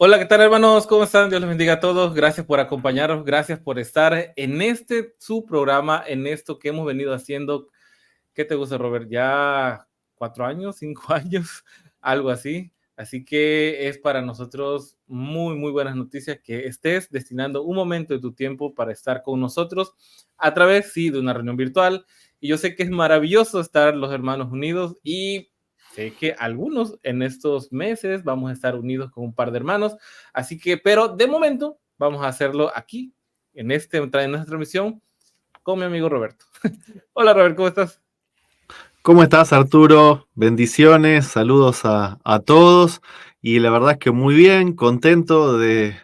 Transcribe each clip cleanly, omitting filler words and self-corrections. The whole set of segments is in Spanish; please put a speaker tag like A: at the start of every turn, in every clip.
A: Hola, ¿qué tal, hermanos? ¿Cómo están? Dios les bendiga a todos. Gracias por acompañarnos, gracias por estar en su programa, en esto que hemos venido haciendo. ¿Qué te gusta, Robert? ¿Ya 4 años, 5 años? Algo así. Así que es para nosotros muy, muy buenas noticias que estés destinando un momento de tu tiempo para estar con nosotros a través, sí, de una reunión virtual. Y yo sé que es maravilloso estar los hermanos unidos y sé que algunos en estos meses vamos a estar unidos con un par de hermanos. Así que, pero de momento vamos a hacerlo aquí, en nuestra transmisión, con mi amigo Roberto. Hola, Robert, ¿cómo estás?
B: ¿Cómo estás, Arturo? Bendiciones, saludos a todos. Y la verdad es que muy bien, contento de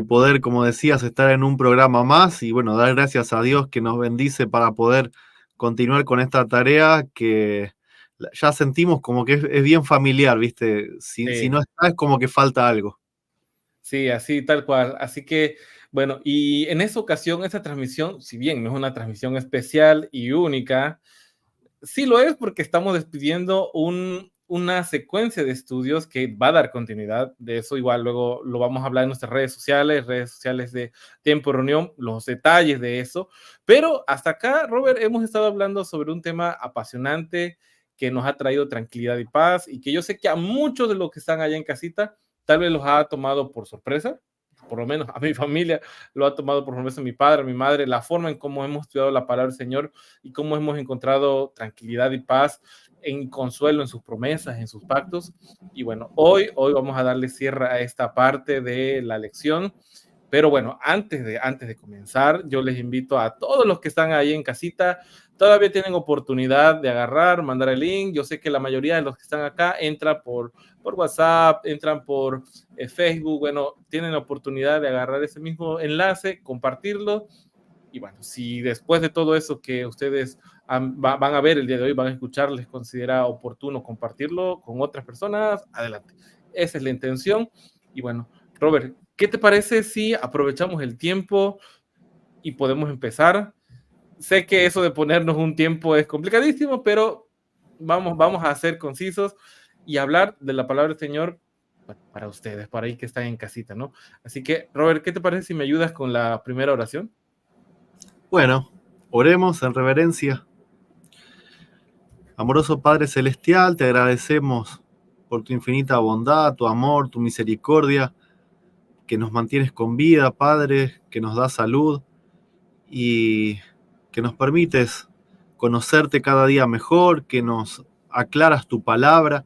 B: poder, como decías, estar en un programa más y bueno, dar gracias a Dios que nos bendice para poder continuar con esta tarea que ya sentimos como que es bien familiar, ¿viste? Si
A: Sí,
B: no está, es como que falta algo.
A: sí, así tal cual. Así que, bueno, y en esa ocasión, esa transmisión, si bien no es una transmisión especial y única, sí lo es porque estamos despidiendo una secuencia de estudios que va a dar continuidad. De eso igual luego lo vamos a hablar en nuestras redes sociales de Tiempo de Reunión, los detalles de eso. Pero hasta acá, Robert, hemos estado hablando sobre un tema apasionante que nos ha traído tranquilidad y paz y que yo sé que a muchos de los que están allá en casita tal vez los ha tomado por sorpresa, por lo menos a mi familia lo ha tomado por sorpresa, mi padre, mi madre, la forma en cómo hemos estudiado la palabra del Señor y cómo hemos encontrado tranquilidad y paz en consuelo en sus promesas, en sus pactos. Y bueno, hoy vamos a darle cierre a esta parte de la lección. Pero bueno, antes de comenzar, yo les invito a todos los que están ahí en casita, todavía tienen oportunidad de agarrar, mandar el link. Yo sé que la mayoría de los que están acá entran por WhatsApp, entran por Facebook. Bueno, tienen la oportunidad de agarrar ese mismo enlace, compartirlo. Y bueno, si después de todo eso que ustedes van a ver el día de hoy, van a escuchar, les considera oportuno compartirlo con otras personas, adelante. Esa es la intención. Y bueno, Robert, ¿qué te parece si aprovechamos el tiempo y podemos empezar? Sé que eso de ponernos un tiempo es complicadísimo, pero vamos a ser concisos y hablar de la palabra del Señor para ustedes, para ahí que están en casita, ¿no? Así que, Robert, ¿qué te parece si me ayudas con la primera oración?
B: Bueno, oremos en reverencia. Amoroso Padre Celestial, te agradecemos por tu infinita bondad, tu amor, tu misericordia, que nos mantienes con vida, Padre, que nos da salud y que nos permites conocerte cada día mejor, que nos aclaras tu palabra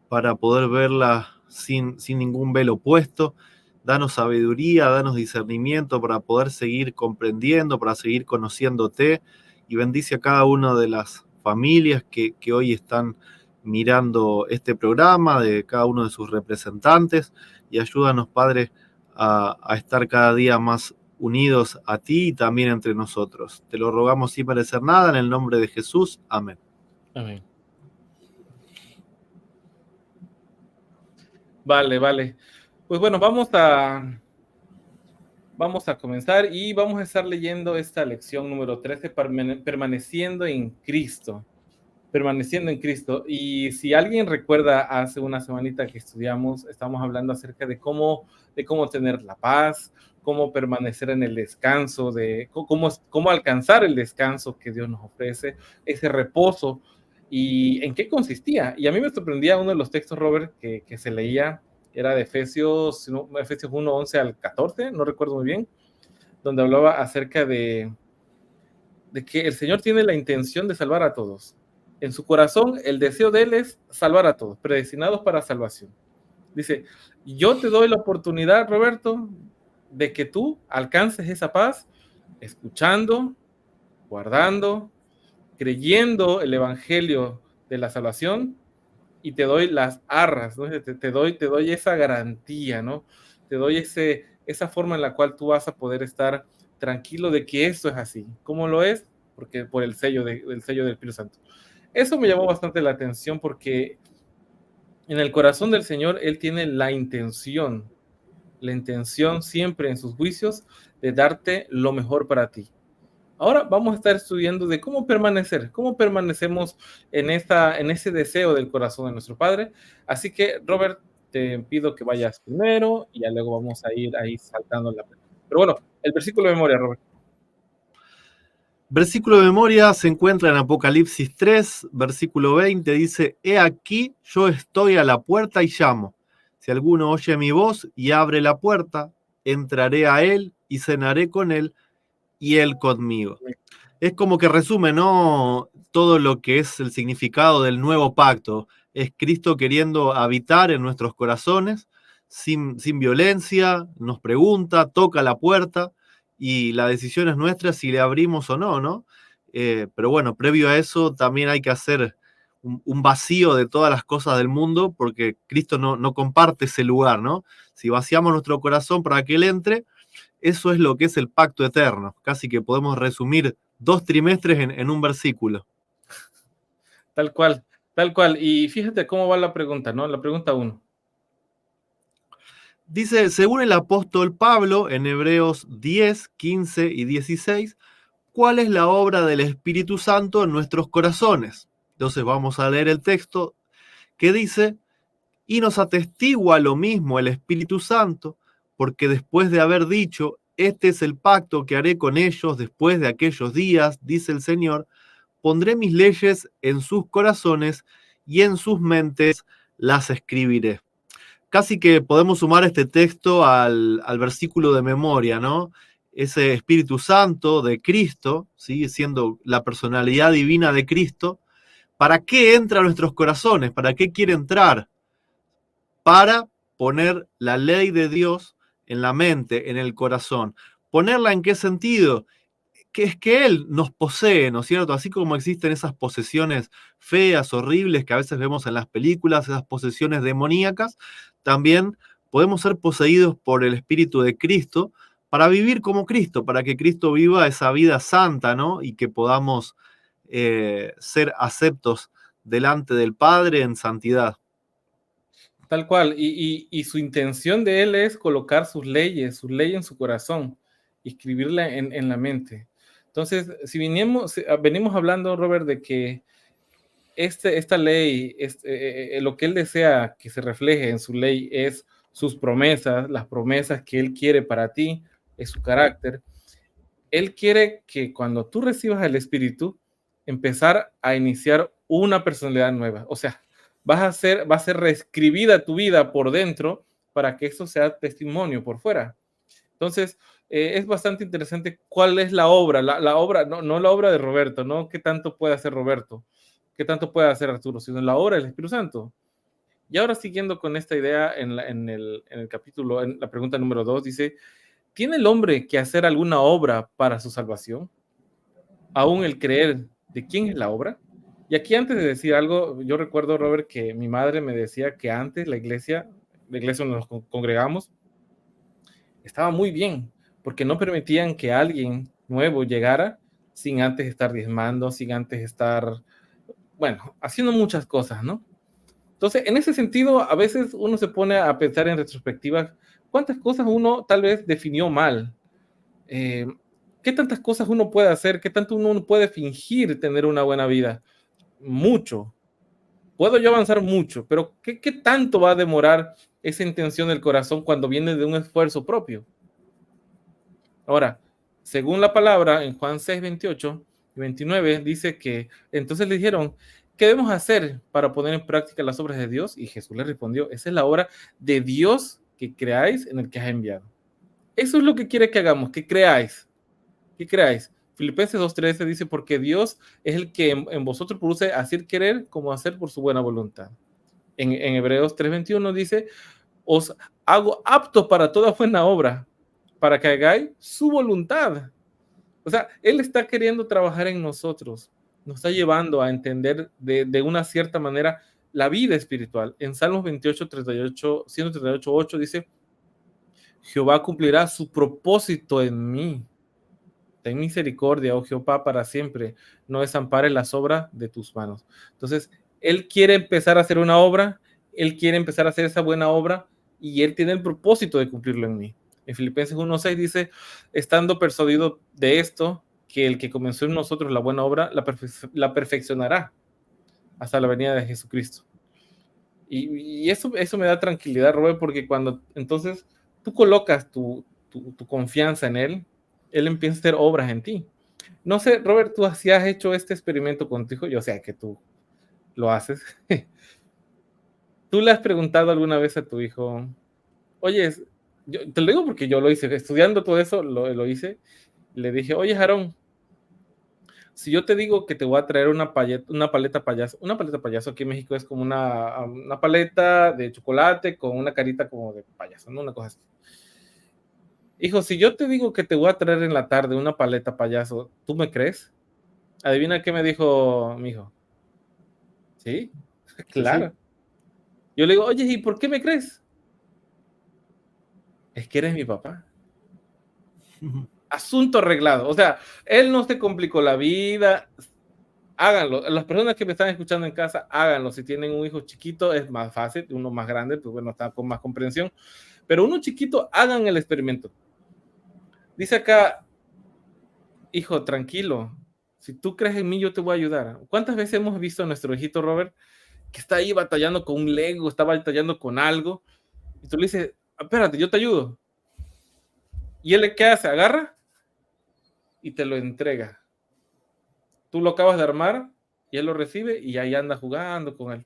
B: para poder verla sin ningún velo puesto. Danos sabiduría, danos discernimiento para poder seguir comprendiendo, para seguir conociéndote y bendice a cada una de las familias que hoy están mirando este programa, de cada uno de sus representantes y ayúdanos, Padre, a estar cada día más unidos a ti y también entre nosotros. Te lo rogamos sin merecer nada, en el nombre de Jesús. Amén.
A: Amén. Vale, vale. Pues bueno, vamos a comenzar y vamos a estar leyendo esta lección número 13, permaneciendo en Cristo. Permaneciendo en Cristo. Y si alguien recuerda, hace una semanita que estudiamos, estamos hablando acerca de cómo tener la paz, cómo permanecer en el descanso, cómo alcanzar el descanso que Dios nos ofrece, ese reposo y en qué consistía. Y a mí me sorprendía uno de los textos, Robert, que se leía, era de Efesios, no, Efesios 1, 11 al 14, no recuerdo muy bien, donde hablaba acerca de que el Señor tiene la intención de salvar a todos. En su corazón, el deseo de Él es salvar a todos, predestinados para salvación. Dice, yo te doy la oportunidad, Roberto, de que tú alcances esa paz escuchando, guardando, creyendo el Evangelio de la salvación y te doy las arras, ¿no? Te doy esa garantía, ¿no? Te doy esa forma en la cual tú vas a poder estar tranquilo de que esto es así. ¿Cómo lo es? Porque por el sello del Espíritu Santo. Eso me llamó bastante la atención porque en el corazón del Señor Él tiene la intención siempre en sus juicios de darte lo mejor para ti. Ahora vamos a estar estudiando de cómo permanecemos en ese deseo del corazón de nuestro Padre. Así que, Robert, te pido que vayas primero y ya luego vamos a ir ahí saltando la pregunta. Pero bueno, el versículo de memoria, Robert.
B: Versículo de memoria se encuentra en Apocalipsis 3, versículo 20, dice, he aquí, yo estoy a la puerta y llamo. Si alguno oye mi voz y abre la puerta, entraré a él y cenaré con él y él conmigo. Es como que resume, ¿no?, todo lo que es el significado del nuevo pacto. Es Cristo queriendo habitar en nuestros corazones sin violencia, nos pregunta, toca la puerta y la decisión es nuestra si le abrimos o no, ¿no? Pero bueno, previo a eso también hay que hacer un vacío de todas las cosas del mundo porque Cristo no comparte ese lugar, ¿no? Si vaciamos nuestro corazón para que Él entre, eso es lo que es el pacto eterno. Casi que podemos resumir 2 trimestres en un versículo.
A: Tal cual, tal cual. Y fíjate cómo va la pregunta, ¿no? La pregunta 1.
B: Dice, según el apóstol Pablo, en Hebreos 10, 15 y 16, ¿cuál es la obra del Espíritu Santo en nuestros corazones? Entonces vamos a leer el texto que dice, y nos atestigua lo mismo el Espíritu Santo, porque después de haber dicho, este es el pacto que haré con ellos después de aquellos días, dice el Señor, pondré mis leyes en sus corazones y en sus mentes las escribiré. Casi que podemos sumar este texto al versículo de memoria, ¿no? Ese Espíritu Santo de Cristo, ¿sí?, siendo la personalidad divina de Cristo, ¿para qué entra a nuestros corazones? ¿Para qué quiere entrar? Para poner la ley de Dios en la mente, en el corazón. ¿Ponerla en qué sentido? Que es que Él nos posee, ¿no es cierto? Así como existen esas posesiones feas, horribles que a veces vemos en las películas, esas posesiones demoníacas, también podemos ser poseídos por el Espíritu de Cristo para vivir como Cristo, para que Cristo viva esa vida santa, ¿no? Y que podamos ser aceptos delante del Padre en santidad.
A: Tal cual. Y su intención de él es colocar sus leyes, su ley en su corazón y escribirla en la mente. Entonces, si venimos hablando, Robert, de que esta ley, lo que él desea que se refleje en su ley es sus promesas, las promesas que él quiere para ti, es su carácter. Él quiere que cuando tú recibas el Espíritu, empezar a iniciar una personalidad nueva. O sea, va a ser reescribida tu vida por dentro para que eso sea testimonio por fuera. Entonces, es bastante interesante cuál es la obra, la obra, no la obra de Roberto, no qué tanto puede hacer Roberto, qué tanto puede hacer Arturo, sino la obra del Espíritu Santo. Y ahora siguiendo con esta idea en el capítulo, en la pregunta número 2, dice, ¿tiene el hombre que hacer alguna obra para su salvación? Aún el creer de quién es la obra. Y aquí antes de decir algo, yo recuerdo, Robert, que mi madre me decía que antes la iglesia donde nos congregamos, estaba muy bien, porque no permitían que alguien nuevo llegara sin antes estar diezmando, sin antes estar, bueno, haciendo muchas cosas, ¿no? Entonces, en ese sentido, a veces uno se pone a pensar en retrospectiva cuántas cosas uno tal vez definió mal. Eh, ¿Qué tantas cosas uno puede hacer? ¿Qué tanto uno puede fingir tener una buena vida? Mucho. Puedo yo avanzar mucho, pero ¿qué tanto va a demorar esa intención del corazón cuando viene de un esfuerzo propio? Ahora, según la palabra, en Juan 6, 28 y 29, dice que entonces le dijeron, ¿qué debemos hacer para poner en práctica las obras de Dios? Y Jesús le respondió, esa es la obra de Dios que creáis en el que has enviado. Eso es lo que quiere que hagamos, que creáis. ¿Qué creáis? Filipenses 2:13 dice, porque Dios es el que en vosotros produce así querer como hacer por su buena voluntad. En Hebreos 3:21 dice, os hago aptos para toda buena obra, para que hagáis su voluntad. O sea, Él está queriendo trabajar en nosotros, nos está llevando a entender de una cierta manera la vida espiritual. En Salmos 28, 38, 138, 8 dice, Jehová cumplirá su propósito en mí. Ten misericordia, oh Jehová, para siempre. No desampares las obras de tus manos. Entonces, Él quiere empezar a hacer una obra, Él quiere empezar a hacer esa buena obra y Él tiene el propósito de cumplirlo en mí. En Filipenses 1:6 dice, estando persuadido de esto, que el que comenzó en nosotros la buena obra, la perfeccionará hasta la venida de Jesucristo. Y eso me da tranquilidad, Robert, porque cuando entonces tú colocas tu confianza en Él empieza a hacer obras en ti. No sé, Robert, tú sí has hecho este experimento con tu hijo, yo sé que tú lo haces. ¿Tú le has preguntado alguna vez a tu hijo, oye, yo, te lo digo porque yo lo hice, estudiando todo eso, lo hice, le dije, oye, Jarón, si yo te digo que te voy a traer una paleta payaso aquí en México es como una paleta de chocolate con una carita como de payaso, ¿no? Una cosa así. Hijo, si yo te digo que te voy a traer en la tarde una paleta payaso, ¿tú me crees? Adivina qué me dijo mi hijo. Sí,
B: Sí, sí.
A: claro. Yo le digo, oye, ¿y por qué me crees? Es que eres mi papá. Asunto arreglado. O sea, él no se complicó la vida. Háganlo. Las personas que me están escuchando en casa, háganlo. Si tienen un hijo chiquito, es más fácil. Uno más grande, pues bueno, está con más comprensión. Pero uno chiquito, hagan el experimento. Dice acá, hijo, tranquilo. Si tú crees en mí, yo te voy a ayudar. ¿Cuántas veces hemos visto a nuestro hijito Robert que está ahí batallando con un Lego, está batallando con algo? Y tú le dices, espérate, yo te ayudo. ¿Y él qué hace? Agarra y te lo entrega. Tú lo acabas de armar y él lo recibe y ahí anda jugando con él.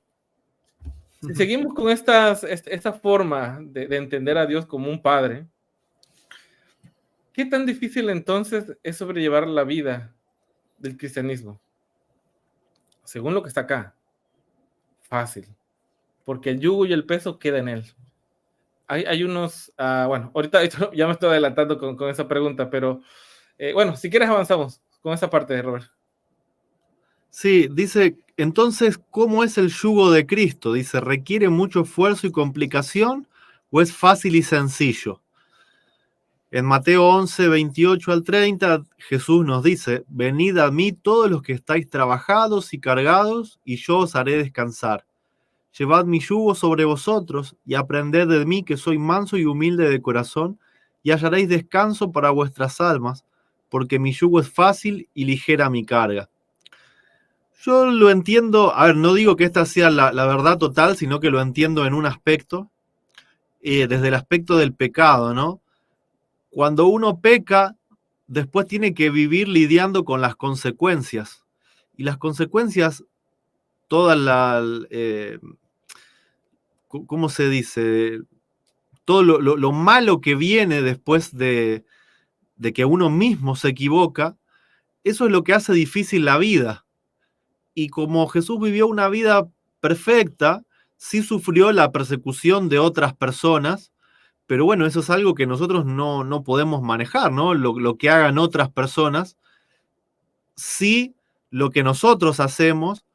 A: Si seguimos con esta forma de entender a Dios como un padre, ¿qué tan difícil entonces es sobrellevar la vida del cristianismo? Según lo que está acá, fácil, porque el yugo y el peso queda en él. Hay unos, bueno, ahorita ya me estoy adelantando con esa pregunta, pero bueno, si quieres avanzamos con esa parte, Robert.
B: Sí, dice, entonces, ¿cómo es el yugo de Cristo? Dice, ¿requiere mucho esfuerzo y complicación o es fácil y sencillo? En Mateo 11, 28 al 30, Jesús nos dice, venid a mí todos los que estáis trabajados y cargados, y yo os haré descansar. Llevad mi yugo sobre vosotros y aprended de mí que soy manso y humilde de corazón, y hallaréis descanso para vuestras almas, porque mi yugo es fácil y ligera mi carga. Yo lo entiendo, a ver, no digo que esta sea la verdad total, sino que lo entiendo en un aspecto, desde el aspecto del pecado, ¿no? Cuando uno peca, después tiene que vivir lidiando con las consecuencias. Y las consecuencias, todas las, ¿cómo se dice? Todo lo malo que viene después de que uno mismo se equivoca, eso es lo que hace difícil la vida. Y como Jesús vivió una vida perfecta, sí sufrió la persecución de otras personas, pero bueno, eso es algo que nosotros no podemos manejar, ¿no? Lo que hagan otras personas, sí lo que nosotros hacemos,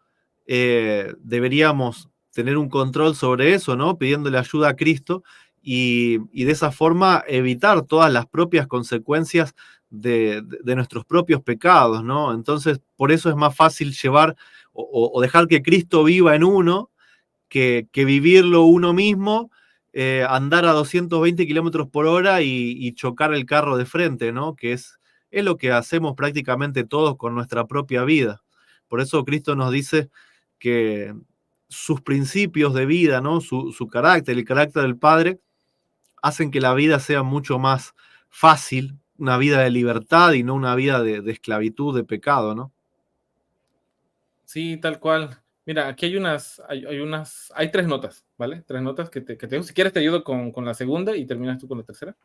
B: deberíamos tener un control sobre eso, ¿no? Pidiéndole ayuda a Cristo y de esa forma evitar todas las propias consecuencias de nuestros propios pecados, ¿no? Entonces, por eso es más fácil llevar o dejar que Cristo viva en uno que vivirlo uno mismo, andar a 220 kilómetros por hora y chocar el carro de frente, ¿no? Que es lo que hacemos prácticamente todos con nuestra propia vida. Por eso Cristo nos dice que sus principios de vida, ¿no? Su carácter, el carácter del Padre, hacen que la vida sea mucho más fácil, una vida de libertad y no una vida de esclavitud, de pecado, ¿no?
A: Sí, tal cual. Mira, aquí hay tres notas, ¿vale? Tres notas que te digo. Si quieres te ayudo con la segunda y terminas tú con la tercera.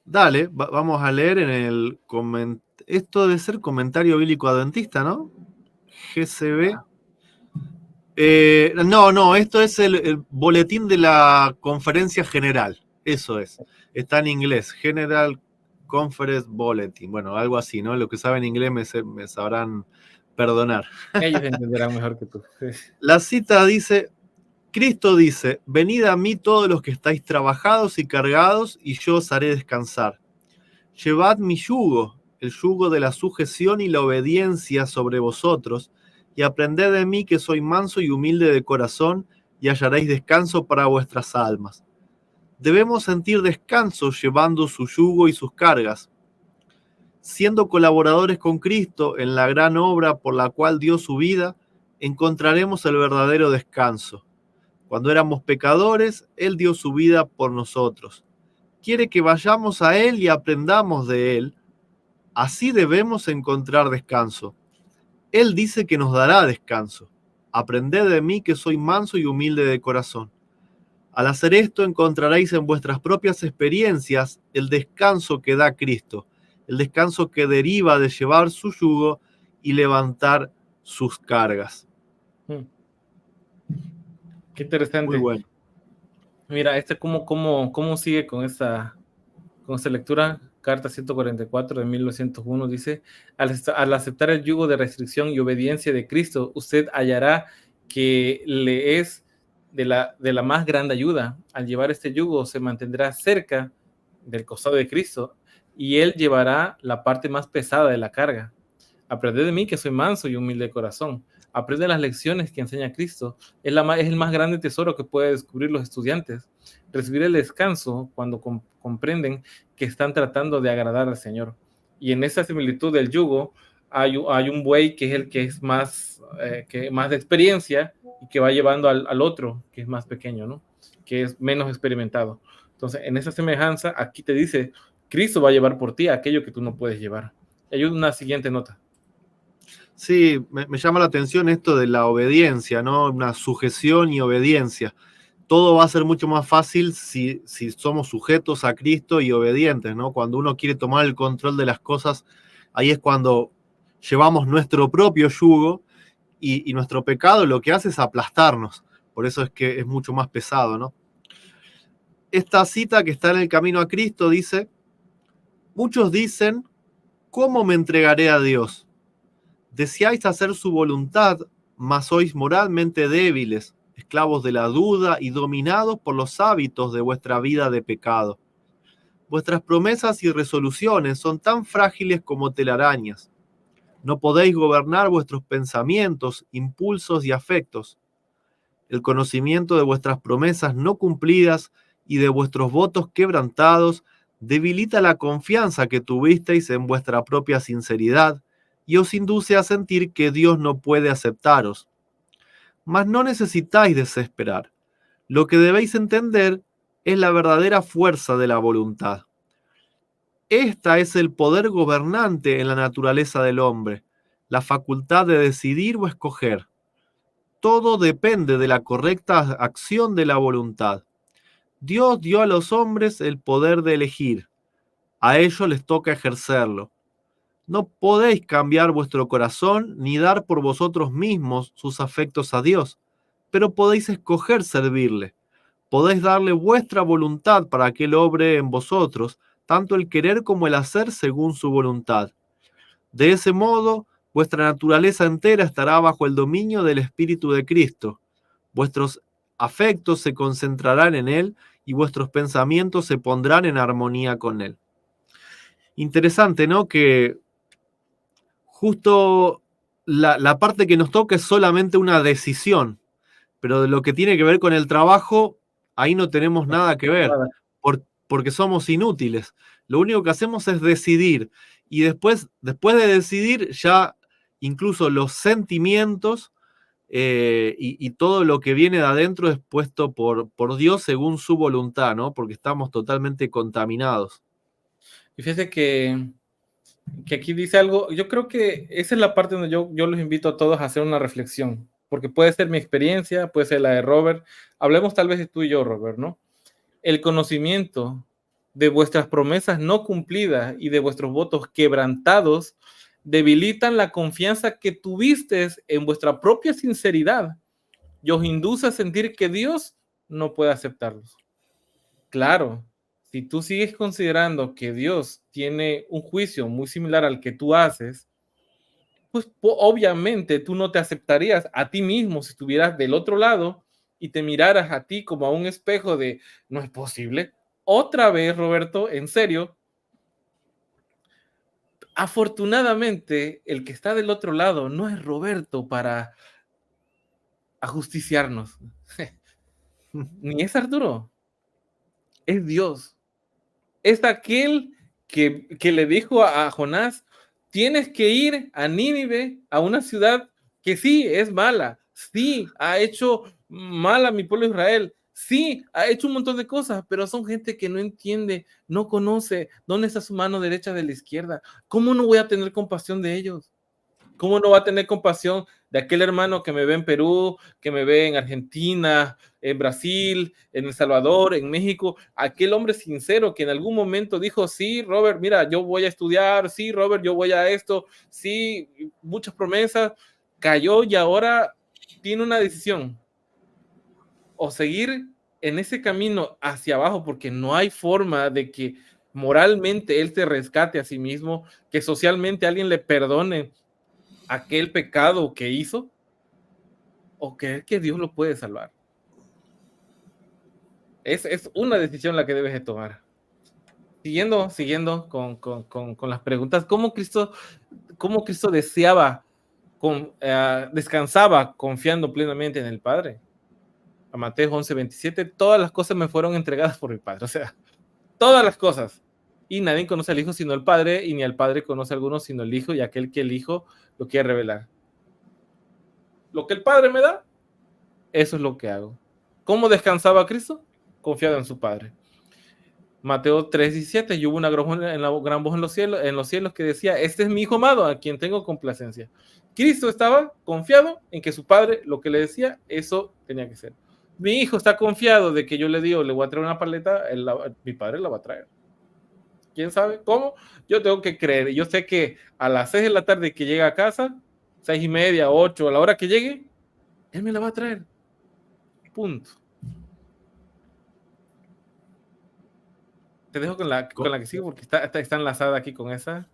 B: Dale, vamos a leer en el esto debe ser comentario bíblico adventista, ¿no? GCB. No, esto es el boletín de la conferencia general. Eso es. Está en inglés. General Conference Bulletin. Bueno, algo así, ¿no? Los que saben inglés me sabrán perdonar.
A: Ellos entenderán mejor que tú.
B: La cita dice, Cristo dice, venid a mí todos los que estáis trabajados y cargados, y yo os haré descansar. Llevad mi yugo, el yugo de la sujeción y la obediencia sobre vosotros, y aprended de mí que soy manso y humilde de corazón, y hallaréis descanso para vuestras almas. Debemos sentir descanso llevando su yugo y sus cargas. Siendo colaboradores con Cristo en la gran obra por la cual dio su vida, encontraremos el verdadero descanso. Cuando éramos pecadores, Él dio su vida por nosotros. Quiere que vayamos a Él y aprendamos de Él. Así debemos encontrar descanso. Él dice que nos dará descanso. Aprended de mí que soy manso y humilde de corazón. Al hacer esto encontraréis en vuestras propias experiencias el descanso que da Cristo, el descanso que deriva de llevar su yugo y levantar sus cargas.
A: Qué interesante.
B: Muy bueno.
A: Mira, cómo sigue con esta lectura. Carta 144 de 1901 dice: al aceptar el yugo de restricción y obediencia de Cristo, usted hallará que le es de la más grande ayuda. Al llevar este yugo, se mantendrá cerca del costado de Cristo y Él llevará la parte más pesada de la carga. Aprended de mí que soy manso y humilde de corazón. Aprende las lecciones que enseña Cristo. Es el más grande tesoro que pueden descubrir los estudiantes. Recibir el descanso cuando comprenden que están tratando de agradar al Señor. Y en esa similitud del yugo, hay un buey que es el que es más de experiencia y que va llevando al otro, que es más pequeño, ¿no? Que es menos experimentado. Entonces, en esa semejanza, aquí te dice, Cristo va a llevar por ti aquello que tú no puedes llevar. Hay una siguiente nota.
B: Sí, me llama la atención esto de la obediencia, ¿no? Una sujeción y obediencia. Todo va a ser mucho más fácil si somos sujetos a Cristo y obedientes, ¿no? Cuando uno quiere tomar el control de las cosas, ahí es cuando llevamos nuestro propio yugo y nuestro pecado lo que hace es aplastarnos. Por eso es que es mucho más pesado, ¿no? Esta cita que está en el camino a Cristo dice: muchos dicen, ¿cómo me entregaré a Dios? Deseáis hacer su voluntad, mas sois moralmente débiles, esclavos de la duda y dominados por los hábitos de vuestra vida de pecado. Vuestras promesas y resoluciones son tan frágiles como telarañas. No podéis gobernar vuestros pensamientos, impulsos y afectos. El conocimiento de vuestras promesas no cumplidas y de vuestros votos quebrantados debilita la confianza que tuvisteis en vuestra propia sinceridad y os induce a sentir que Dios no puede aceptaros. Mas no necesitáis desesperar. Lo que debéis entender es la verdadera fuerza de la voluntad. Esta es el poder gobernante en la naturaleza del hombre, la facultad de decidir o escoger. Todo depende de la correcta acción de la voluntad. Dios dio a los hombres el poder de elegir. A ellos les toca ejercerlo. No podéis cambiar vuestro corazón ni dar por vosotros mismos sus afectos a Dios, pero podéis escoger servirle. Podéis darle vuestra voluntad para que Él obre en vosotros, tanto el querer como el hacer según su voluntad. De ese modo, vuestra naturaleza entera estará bajo el dominio del Espíritu de Cristo. Vuestros afectos se concentrarán en Él y vuestros pensamientos se pondrán en armonía con Él. Interesante, ¿no? Que justo la parte que nos toca es solamente una decisión, pero de lo que tiene que ver con el trabajo, ahí no tenemos nada que ver, porque somos inútiles. Lo único que hacemos es decidir, y después de decidir, ya incluso los sentimientos y todo lo que viene de adentro es puesto por Dios según su voluntad, ¿no? Porque estamos totalmente contaminados.
A: Y fíjate que aquí dice algo, yo creo que esa es la parte donde yo los invito a todos a hacer una reflexión, porque puede ser mi experiencia, puede ser la de Robert. Hablemos tal vez de tú y yo, Robert, ¿no? El conocimiento de vuestras promesas no cumplidas y de vuestros votos quebrantados debilitan la confianza que tuvisteis en vuestra propia sinceridad y os induce a sentir que Dios no puede aceptarlos. Claro, si tú sigues considerando que Dios tiene un juicio muy similar al que tú haces, pues obviamente tú no te aceptarías a ti mismo si estuvieras del otro lado y te miraras a ti como a un espejo de no es posible. Otra vez, Roberto, en serio, afortunadamente el que está del otro lado no es Roberto para ajusticiarnos, ni es Arturo, es Dios. Es aquel que le dijo a Jonás, tienes que ir a Nínive, a una ciudad que sí es mala, Sí, ha hecho mal a mi pueblo Israel. Sí, ha hecho un montón de cosas, pero son gente que no entiende, no conoce dónde está su mano derecha de la izquierda. ¿Cómo no voy a tener compasión de ellos? ¿Cómo no va a tener compasión de aquel hermano que me ve en Perú, que me ve en Argentina, en Brasil, en El Salvador, en México? Aquel hombre sincero que en algún momento dijo, sí, Robert, mira, yo voy a estudiar, sí, Robert, yo voy a esto, sí, muchas promesas, cayó y ahora tiene una decisión, o seguir en ese camino hacia abajo, porque no hay forma de que moralmente él se rescate a sí mismo, que socialmente alguien le perdone aquel pecado que hizo, o creer que Dios lo puede salvar. Es una decisión la que debes de tomar. Siguiendo con las preguntas, cómo Cristo deseaba, descansaba confiando plenamente en el Padre? A Mateo 11:27, todas las cosas me fueron entregadas por el Padre, o sea, todas las cosas. Y nadie conoce al Hijo sino el Padre, y ni al Padre conoce a alguno sino el Hijo, y aquel que el Hijo lo quiere revelar. Lo que el Padre me da, eso es lo que hago. ¿Cómo descansaba Cristo? Confiado en su Padre. Mateo 3:17, y hubo una gran voz en los cielos que decía, este es mi Hijo amado, a quien tengo complacencia. Cristo estaba confiado en que su Padre, lo que le decía, eso tenía que ser. Mi hijo está confiado de que yo le digo, le voy a traer una paleta, mi Padre la va a traer. ¿Quién sabe cómo? Yo tengo que creer. Yo sé que a las 6 de la tarde que llega a casa, 6:30, 8, a la hora que llegue, Él me la va a traer. Punto. Te dejo con la que sigo porque está enlazada aquí con esa.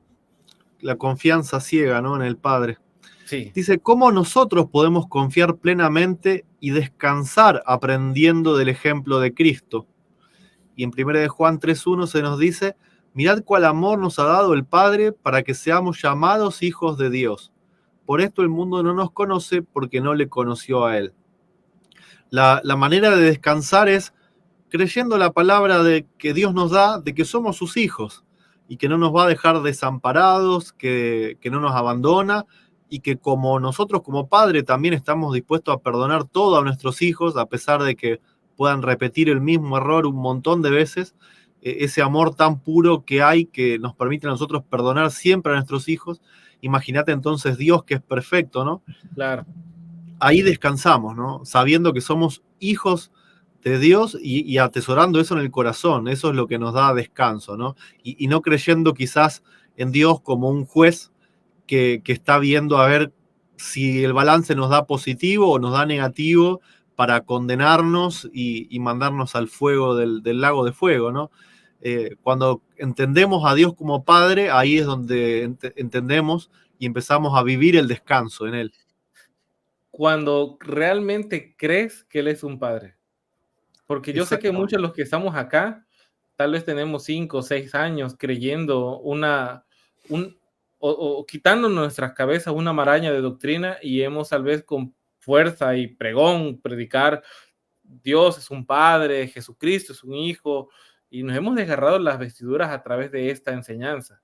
B: La confianza ciega, ¿no? En el Padre.
A: Sí.
B: Dice, ¿cómo nosotros podemos confiar plenamente y descansar aprendiendo del ejemplo de Cristo? Y en 1 de Juan 3:1 se nos dice, mirad cuál amor nos ha dado el Padre para que seamos llamados hijos de Dios. Por esto el mundo no nos conoce porque no le conoció a Él. La manera de descansar es creyendo la palabra que Dios nos da, de que somos sus hijos y que no nos va a dejar desamparados, que no nos abandona y que como nosotros como padre también estamos dispuestos a perdonar todo a nuestros hijos, a pesar de que puedan repetir el mismo error un montón de veces, ese amor tan puro que hay que nos permite a nosotros perdonar siempre a nuestros hijos. Imagínate entonces Dios que es perfecto, ¿no?
A: Claro.
B: Ahí descansamos, ¿no? Sabiendo que somos hijos de Dios y atesorando eso en el corazón, eso es lo que nos da descanso, ¿no? Y no creyendo quizás en Dios como un juez que está viendo a ver si el balance nos da positivo o nos da negativo para condenarnos y mandarnos al fuego del lago de fuego, ¿no? Cuando entendemos a Dios como Padre, ahí es donde entendemos y empezamos a vivir el descanso en Él.
A: Cuando realmente crees que Él es un Padre. Porque yo sé que muchos de los que estamos acá, tal vez tenemos 5 o 6 años creyendo o quitando nuestras cabezas una maraña de doctrina y hemos tal vez con fuerza y pregón predicar Dios es un Padre, Jesucristo es un Hijo, y nos hemos desgarrado las vestiduras a través de esta enseñanza,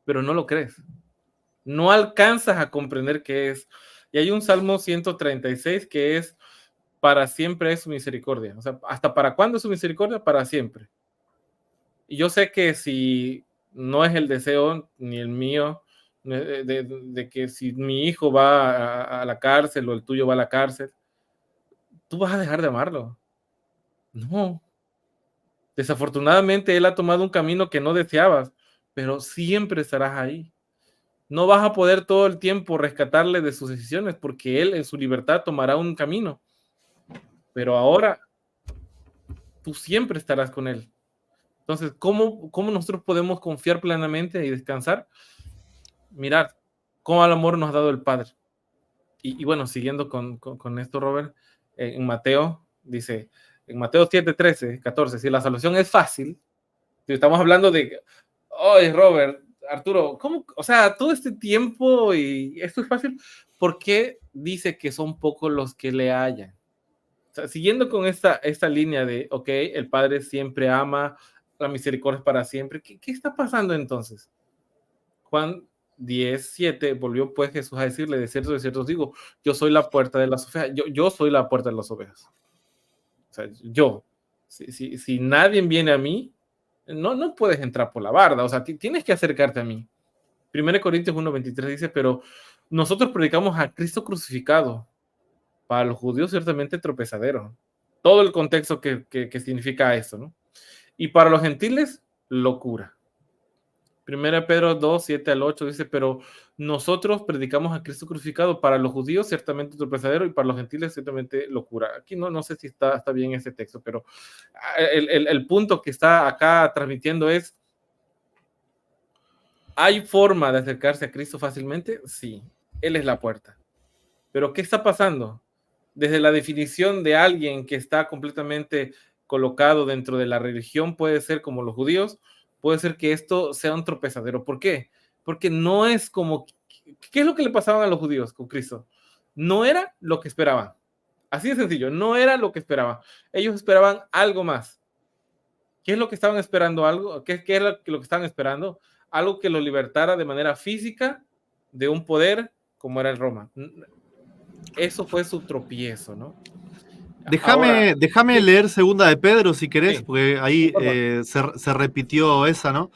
A: pero no lo crees, no alcanzas a comprender qué es. Y hay un Salmo 136 que es, para siempre es su misericordia. O sea, ¿hasta para cuándo es su misericordia? Para siempre. Y yo sé que si no es el deseo ni el mío, de que si mi hijo va a la cárcel o el tuyo va a la cárcel, tú vas a dejar de amarlo. No. Desafortunadamente él ha tomado un camino que no deseabas, pero siempre estarás ahí. No vas a poder todo el tiempo rescatarle de sus decisiones porque él en su libertad tomará un camino. Pero ahora tú siempre estarás con él. Entonces, ¿cómo nosotros podemos confiar plenamente y descansar? Mirad cómo al amor nos ha dado el Padre. Y bueno, siguiendo con esto, Robert, en Mateo, dice, en Mateo 7, 13, 14, si la salvación es fácil, si estamos hablando de, oye, Robert, Arturo, ¿cómo? O sea, todo este tiempo y esto es fácil, ¿por qué dice que son pocos los que le hallan? O sea, siguiendo con esta línea de, ok, el Padre siempre ama, la misericordia es para siempre. ¿Qué está pasando entonces? Juan 10:7, volvió pues Jesús a decirle, de cierto os digo, yo soy la puerta de las ovejas, yo soy la puerta de las ovejas. O sea, yo, si nadie viene a mí, no puedes entrar por la barda, o sea, tienes que acercarte a mí. 1 Corintios 1:23 dice, pero nosotros predicamos a Cristo crucificado, para los judíos ciertamente tropezadero. Todo el contexto que significa eso, ¿no? Y para los gentiles, locura. 1 Pedro 2:7-8 dice, pero nosotros predicamos a Cristo crucificado, para los judíos ciertamente tropezadero y para los gentiles ciertamente locura. Aquí no sé si está bien ese texto, pero el punto que está acá transmitiendo es, ¿hay forma de acercarse a Cristo fácilmente? Sí, Él es la puerta. Pero ¿qué está pasando? Desde la definición de alguien que está completamente colocado dentro de la religión, puede ser como los judíos, puede ser que esto sea un tropezadero. ¿Por qué? Porque no es como... ¿Qué es lo que le pasaban a los judíos con Cristo? No era lo que esperaban. Así de sencillo, no era lo que esperaban. Ellos esperaban algo más. ¿Qué es lo que estaban esperando? ¿Qué es lo que estaban esperando? Algo que lo libertara de manera física de un poder como era el Roma. Eso fue su tropiezo, ¿no? Ahora,
B: Déjame
A: sí,
B: leer segunda de Pedro, si querés,
A: sí,
B: porque ahí
A: por favor.
B: se repitió esa, ¿no?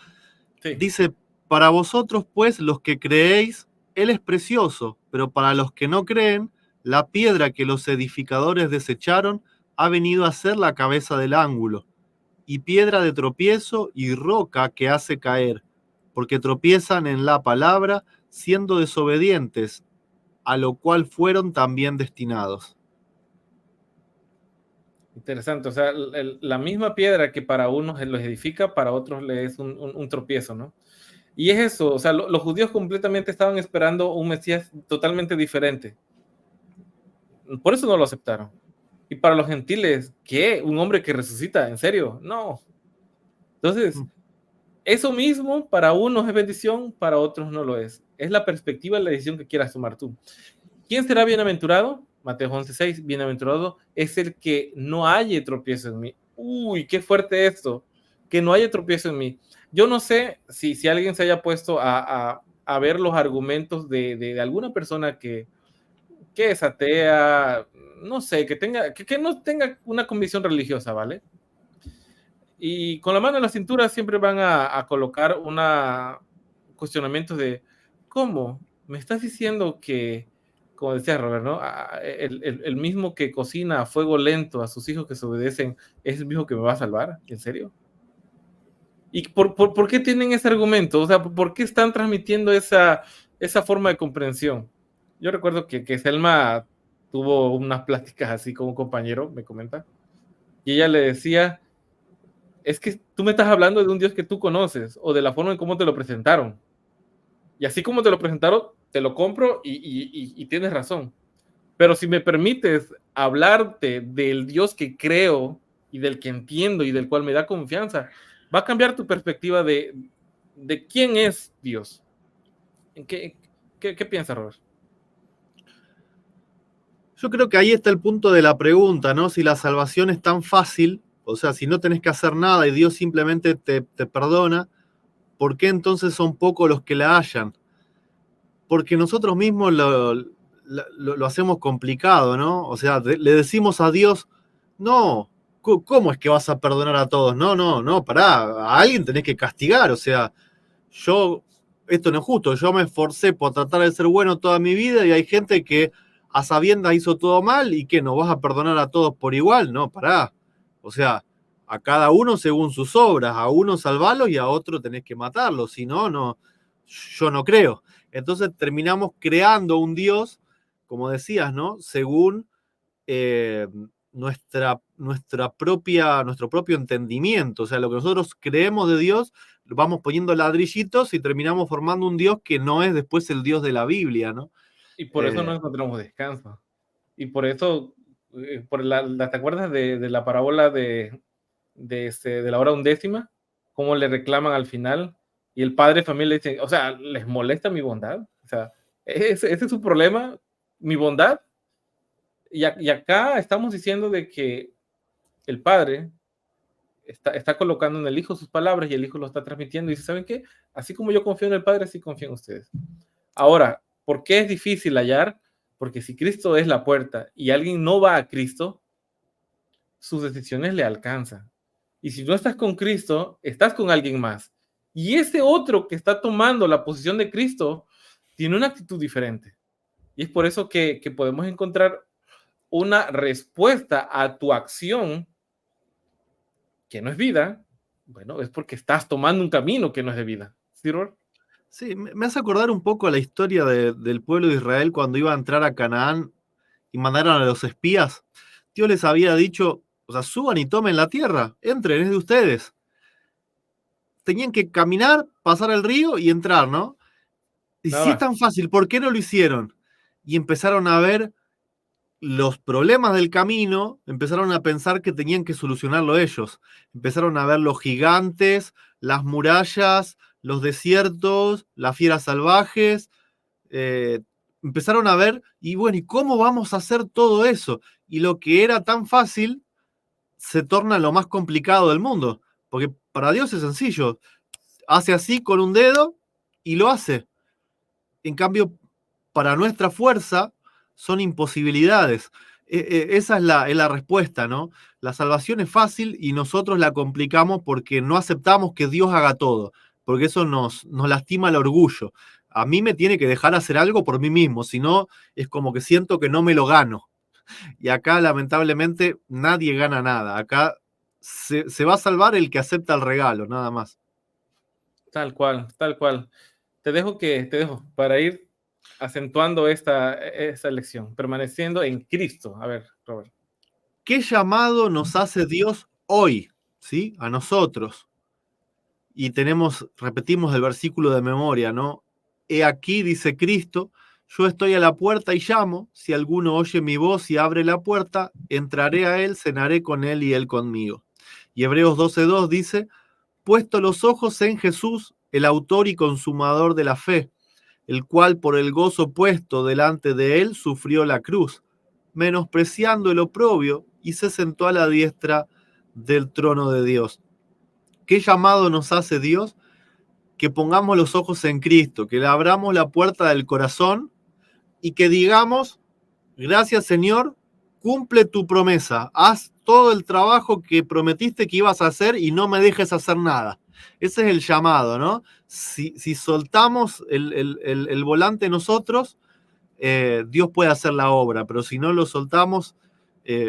A: Sí,
B: Dice, para vosotros, pues, los que creéis, Él es precioso, pero para los que no creen, la piedra que los edificadores desecharon ha venido a ser la cabeza del ángulo, y piedra de tropiezo y roca que hace caer, porque tropiezan en la palabra, siendo desobedientes, a lo cual fueron también destinados.
A: interesante. O sea, la misma piedra que para unos los edifica, para otros le es un tropiezo, ¿no? Y es eso, o sea, los judíos completamente estaban esperando un Mesías totalmente diferente. Por eso no lo aceptaron. Y para los gentiles, ¿qué? ¿Un hombre que resucita? ¿En serio? No. Entonces, eso mismo para unos es bendición, para otros no lo es. Es la perspectiva y la decisión que quieras tomar tú. ¿Quién será bienaventurado? Mateo 11:6, bienaventurado es el que no haya tropiezo en mí. Uy, qué fuerte esto, que no haya tropiezo en mí. Yo no sé si alguien se haya puesto a ver los argumentos de alguna persona que es atea, no sé, que no tenga una convicción religiosa, ¿vale? Y con la mano en la cintura siempre van a colocar un cuestionamiento de, ¿cómo? ¿Me estás diciendo que, como decía Robert, ¿no? El mismo que cocina a fuego lento a sus hijos que se obedecen es el mismo que me va a salvar? ¿En serio? ¿Y por qué tienen ese argumento? O sea, ¿por qué están transmitiendo esa forma de comprensión? Yo recuerdo que Selma tuvo unas pláticas así con un compañero, me comenta, y ella le decía, es que tú me estás hablando de un Dios que tú conoces o de la forma en cómo te lo presentaron. Y así como te lo presentaron, te lo compro y tienes razón. Pero si me permites hablarte del Dios que creo y del que entiendo y del cual me da confianza, va a cambiar tu perspectiva de quién es Dios. ¿Qué piensas, Robert?
B: Yo creo que ahí está el punto de la pregunta, ¿no? Si la salvación es tan fácil, o sea, si no tenés que hacer nada y Dios simplemente te perdona, ¿por qué entonces son pocos los que la hallan? Porque nosotros mismos lo hacemos complicado, ¿no? O sea, le decimos a Dios, no, ¿cómo es que vas a perdonar a todos? No, pará, a alguien tenés que castigar, o sea, esto no es justo, yo me esforcé por tratar de ser bueno toda mi vida y hay gente que a sabiendas hizo todo mal y que no vas a perdonar a todos por igual, no, pará. O sea, a cada uno según sus obras, a uno salvarlo y a otro tenés que matarlo, si no, yo no creo. Entonces terminamos creando un Dios, como decías, ¿no? Según nuestro propio entendimiento. O sea, lo que nosotros creemos de Dios, vamos poniendo ladrillitos y terminamos formando un Dios que no es después el Dios de la Biblia, ¿no?
A: Y por eso no encontramos descanso. Y por eso, ¿te acuerdas de la parábola de la hora undécima? ¿Cómo le reclaman al final? Y el padre de familia dice, o sea, ¿les molesta mi bondad? O sea, ese es su problema, mi bondad. Y acá estamos diciendo de que el padre está colocando en el Hijo sus palabras y el Hijo lo está transmitiendo y dice, ¿saben qué? Así como yo confío en el Padre, así confío en ustedes. Ahora, ¿por qué es difícil hallar? Porque si Cristo es la puerta y alguien no va a Cristo, sus decisiones le alcanzan. Y si no estás con Cristo, estás con alguien más. Y ese otro que está tomando la posición de Cristo tiene una actitud diferente. Y es por eso que podemos encontrar una respuesta a tu acción que no es vida. Bueno, es porque estás tomando un camino que no es de vida. ¿Sí, Robert?
B: Sí, me hace acordar un poco a la historia del pueblo de Israel cuando iba a entrar a Canaán y mandaron a los espías. Dios les había dicho, o sea, suban y tomen la tierra, entren, es de ustedes. Tenían que caminar, pasar el río y entrar, ¿no? Y
A: Nada
B: si es
A: más.
B: tan fácil, ¿por qué no lo hicieron? Y empezaron a ver los problemas del camino, empezaron a pensar que tenían que solucionarlo ellos. Empezaron a ver los gigantes, las murallas, los desiertos, las fieras salvajes. eh, Empezaron a ver, y bueno, ¿y cómo vamos a hacer todo eso? Y lo que era tan fácil se torna lo más complicado del mundo. Porque para Dios es sencillo. Hace así con un dedo y lo hace. En cambio, para nuestra fuerza son imposibilidades. Esa es la respuesta, ¿no? La salvación es fácil y nosotros la complicamos porque no aceptamos que Dios haga todo, porque eso nos lastima el orgullo. A mí me tiene que dejar hacer algo por mí mismo, si no es como que siento que no me lo gano. Y acá lamentablemente nadie gana nada. Acá se va a salvar el que acepta el regalo, nada más.
A: Tal cual, tal cual. Te dejo para ir acentuando esta lección, permaneciendo en Cristo. A ver, Robert.
B: ¿Qué llamado nos hace Dios hoy? ¿Sí? A nosotros. Y repetimos el versículo de memoria, ¿no? He aquí, dice Cristo, yo estoy a la puerta y llamo, si alguno oye mi voz y abre la puerta, entraré a él, cenaré con él y él conmigo. Y Hebreos 12:2 dice, puesto los ojos en Jesús, el autor y consumador de la fe, el cual por el gozo puesto delante de él sufrió la cruz, menospreciando el oprobio, y se sentó a la diestra del trono de Dios. ¿Qué llamado nos hace Dios? Que pongamos los ojos en Cristo, que le abramos la puerta del corazón y que digamos, gracias Señor, cumple tu promesa, haz todo el trabajo que prometiste que ibas a hacer y no me dejes hacer nada. Ese es el llamado, ¿no? Si soltamos el volante nosotros, Dios puede hacer la obra, pero si no lo soltamos,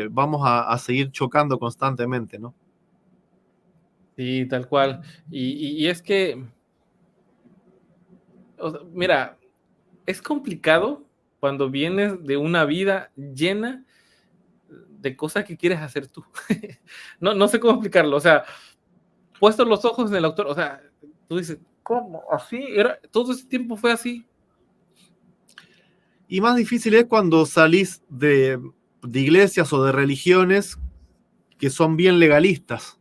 B: vamos a seguir chocando constantemente, ¿no?
A: Sí, tal cual. Y es que, o sea, mira, es complicado cuando vienes de una vida llena de cosas que quieres hacer tú. No sé cómo explicarlo. O sea, puestos los ojos en el autor, o sea, tú dices, ¿cómo? ¿Así? ¿Todo ese tiempo fue así?
B: Y más difícil es cuando salís de iglesias o de religiones que son bien legalistas,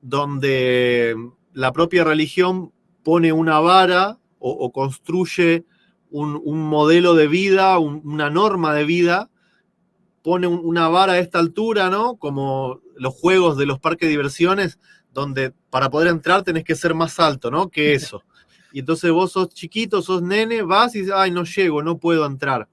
B: donde la propia religión pone una vara o construye un modelo de vida, una norma de vida, pone una vara a esta altura, ¿no? Como los juegos de los parques de diversiones, donde para poder entrar tenés que ser más alto, ¿no? Que eso. Y entonces vos sos chiquito, sos nene, vas y dices, ay, no llego, no puedo entrar.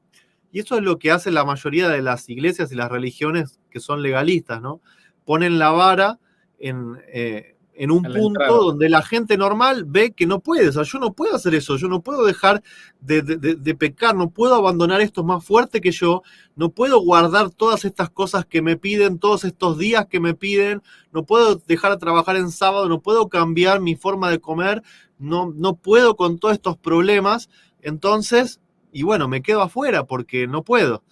B: Y eso es lo que hace la mayoría de las iglesias y las religiones que son legalistas, ¿no? Ponen la vara en un
A: A la
B: punto
A: entrada.
B: donde la gente normal ve que no puede. O sea, yo no puedo hacer eso, yo no puedo dejar de pecar, no puedo abandonar esto más fuerte que yo, no puedo guardar todas estas cosas que me piden, todos estos días que me piden, no puedo dejar de trabajar en sábado, no puedo cambiar mi forma de comer, no puedo con todos estos problemas. Entonces, y bueno, me quedo afuera porque no puedo.